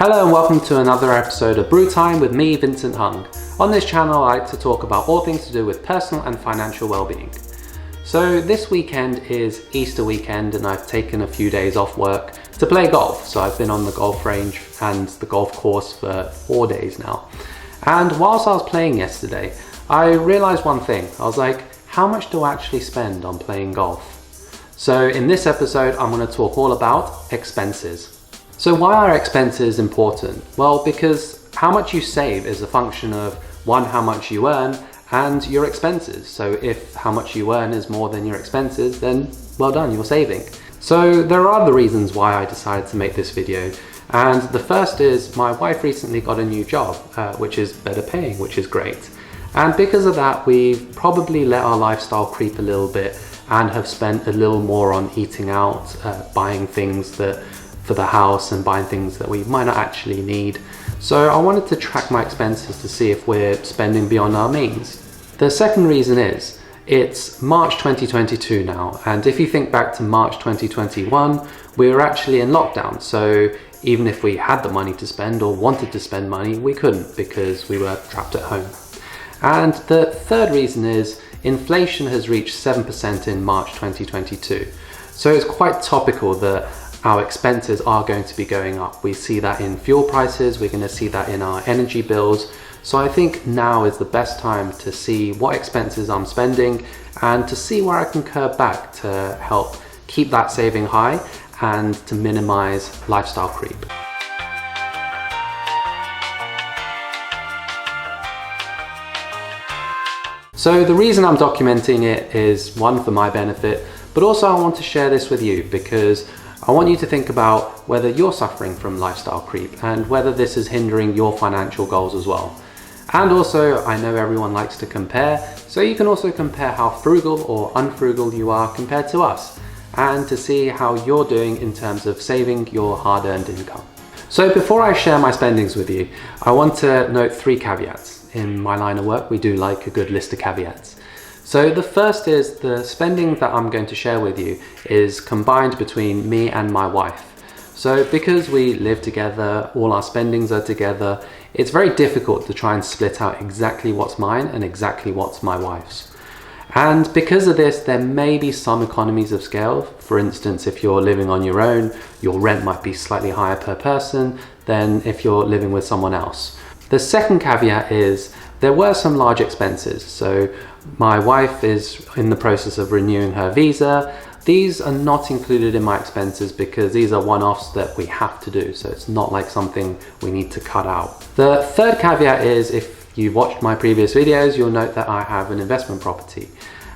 Hello and welcome to another episode of Brew Time with me, Vincent Hung. On this channel I like to talk about all things to do with personal and financial well-being. So this weekend is Easter weekend and I've taken a few days off work to play golf. So I've been on the golf range and the golf course for 4 days now. And whilst I was playing yesterday, I realized one thing. I was like, how much do I actually spend on playing golf? So in this episode, I'm going to talk all about expenses. So why are expenses important? Well, because how much you save is a function of one, how much you earn and your expenses. So if how much you earn is more than your expenses, then well done, you're saving. So there are other reasons why I decided to make this video. And the first is my wife recently got a new job, which is better paying, which is great. And because of that, we've probably let our lifestyle creep a little bit and have spent a little more on eating out, buying things for the house and buying things that we might not actually need. So I wanted to track my expenses to see if we're spending beyond our means. The second reason is, it's March 2022 now, and if you think back to March 2021, we were actually in lockdown. So even if we had the money to spend or wanted to spend money, we couldn't because we were trapped at home. And the third reason is inflation has reached 7% in March 2022. So it's quite topical that our expenses are going to be going up. We see that in fuel prices, we're going to see that in our energy bills. So I think now is the best time to see what expenses I'm spending and to see where I can curb back to help keep that saving high and to minimize lifestyle creep. So the reason I'm documenting it is one, for my benefit, but also I want to share this with you because I want you to think about whether you're suffering from lifestyle creep and whether this is hindering your financial goals as well. And also, I know everyone likes to compare, so you can also compare how frugal or unfrugal you are compared to us, and to see how you're doing in terms of saving your hard-earned income. So before I share my spendings with you, I want to note 3 caveats. In my line of work, we do like a good list of caveats. So the first is the spending that I'm going to share with you is combined between me and my wife. So because we live together, all our spendings are together, it's very difficult to try and split out exactly what's mine and exactly what's my wife's. And because of this, there may be some economies of scale. For instance, if you're living on your own, your rent might be slightly higher per person than if you're living with someone else. The second caveat is there were some large expenses. So my wife is in the process of renewing her visa. These are not included in my expenses because these are one-offs that we have to do. So it's not like something we need to cut out. The third caveat is, if you watched my previous videos, you'll note that I have an investment property.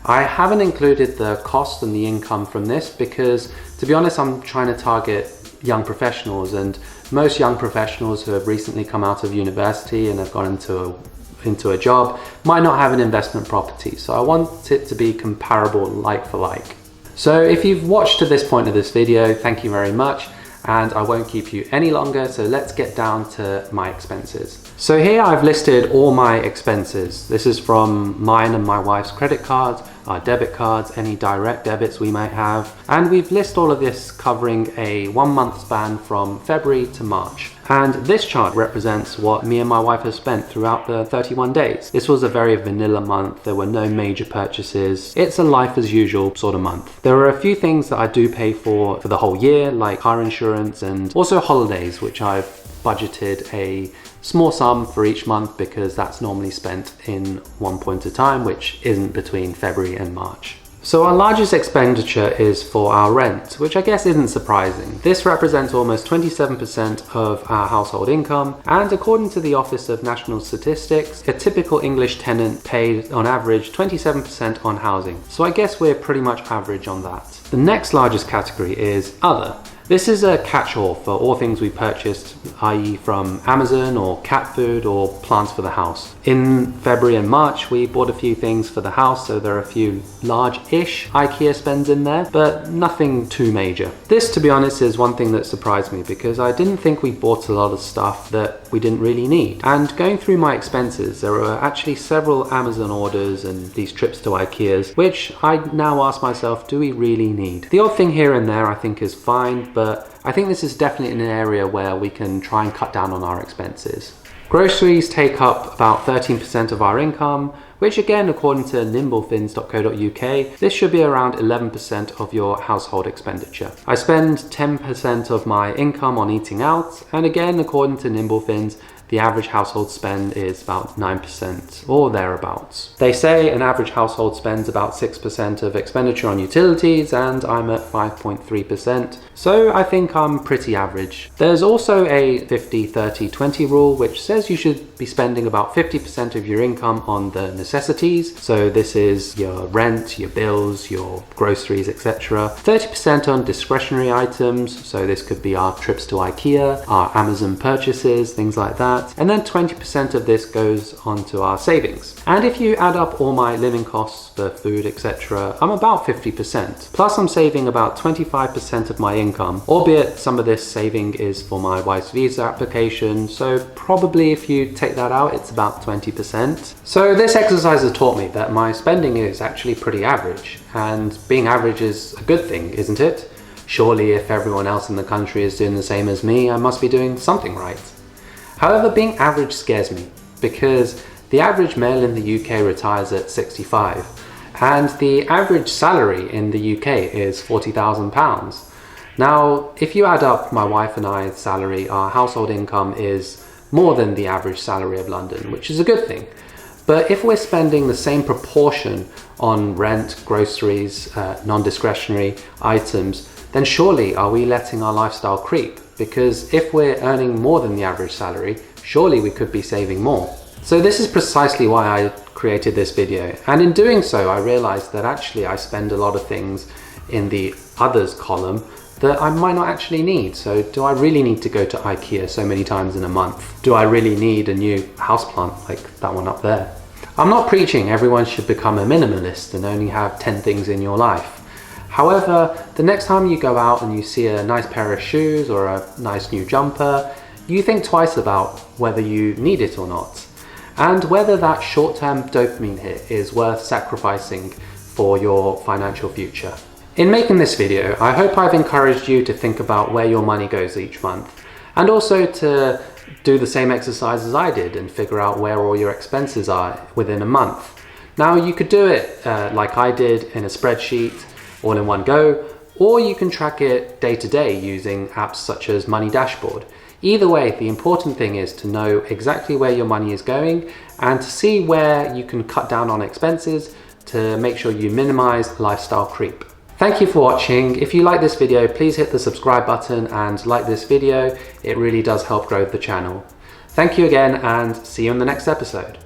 I haven't included the cost and the income from this because, to be honest, I'm trying to target young professionals, and most young professionals who have recently come out of university and have gone into a job might not have an investment property. So I want it to be comparable, like for like. So if you've watched to this point of this video, thank you very much, and I won't keep you any longer, so let's get down to my expenses. So here I've listed all my expenses. This is from mine and my wife's credit cards, our debit cards, any direct debits we might have, and we've listed all of this covering a 1-month span from February to March. And this chart represents what me and my wife have spent throughout the 31 days. This was a very vanilla month. There were no major purchases. It's a life as usual sort of month. There are a few things that I do pay for the whole year, like car insurance and also holidays, which I've budgeted a small sum for each month because that's normally spent in one point of time, which isn't between February and March. So our largest expenditure is for our rent, which I guess isn't surprising. This represents almost 27% of our household income, and according to the Office of National Statistics, a typical English tenant paid on average 27% on housing. So I guess we're pretty much average on that. The next largest category is other. This is a catch-all for all things we purchased, i.e. from Amazon or cat food or plants for the house. In February and March, we bought a few things for the house, so there are a few large-ish IKEA spends in there, but nothing too major. This, to be honest, is one thing that surprised me because I didn't think we bought a lot of stuff that we didn't really need. And going through my expenses, there were actually several Amazon orders and these trips to IKEAs, which I now ask myself, do we really need? The odd thing here and there I think is fine, but I think this is definitely an area where we can try and cut down on our expenses. Groceries take up about 13% of our income, which again, according to nimblefins.co.uk, this should be around 11% of your household expenditure. I spend 10% of my income on eating out, and again, according to Nimblefins, the average household spend is about 9% or thereabouts. They say an average household spends about 6% of expenditure on utilities, and I'm at 5.3%, so I think I'm pretty average. There's also a 50-30-20 rule, which says you should be spending about 50% of your income on the necessities, so this is your rent, your bills, your groceries, etc. 30% on discretionary items, so this could be our trips to IKEA, our Amazon purchases, things like that. And then 20% of this goes onto our savings. And if you add up all my living costs for food, etc., I'm about 50%. Plus I'm saving about 25% of my income, albeit some of this saving is for my wife's visa application, so probably if you take that out, it's about 20%. So this exercise has taught me that my spending is actually pretty average, and being average is a good thing, isn't it? Surely if everyone else in the country is doing the same as me, I must be doing something right. However, being average scares me because the average male in the UK retires at 65 and the average salary in the UK is £40,000. Now, if you add up my wife and I's salary, our household income is more than the average salary of London, which is a good thing. But if we're spending the same proportion on rent, groceries, non-discretionary items, then surely are we letting our lifestyle creep? Because if we're earning more than the average salary, surely we could be saving more. So this is precisely why I created this video. And in doing so, I realized that actually I spend a lot of things in the others column that I might not actually need. So do I really need to go to IKEA so many times in a month? Do I really need a new houseplant like that one up there? I'm not preaching everyone should become a minimalist and only have 10 things in your life. However, the next time you go out and you see a nice pair of shoes or a nice new jumper, you think twice about whether you need it or not, and whether that short-term dopamine hit is worth sacrificing for your financial future. In making this video, I hope I've encouraged you to think about where your money goes each month, and also to do the same exercise as I did and figure out where all your expenses are within a month. Now, you could do it like I did in a spreadsheet, all in one go, or you can track it day to day using apps such as Money Dashboard. Either way, the important thing is to know exactly where your money is going and to see where you can cut down on expenses to make sure you minimize lifestyle creep. Thank you for watching. If you like this video, please hit the subscribe button and like this video. It really does help grow the channel. Thank you again and see you in the next episode.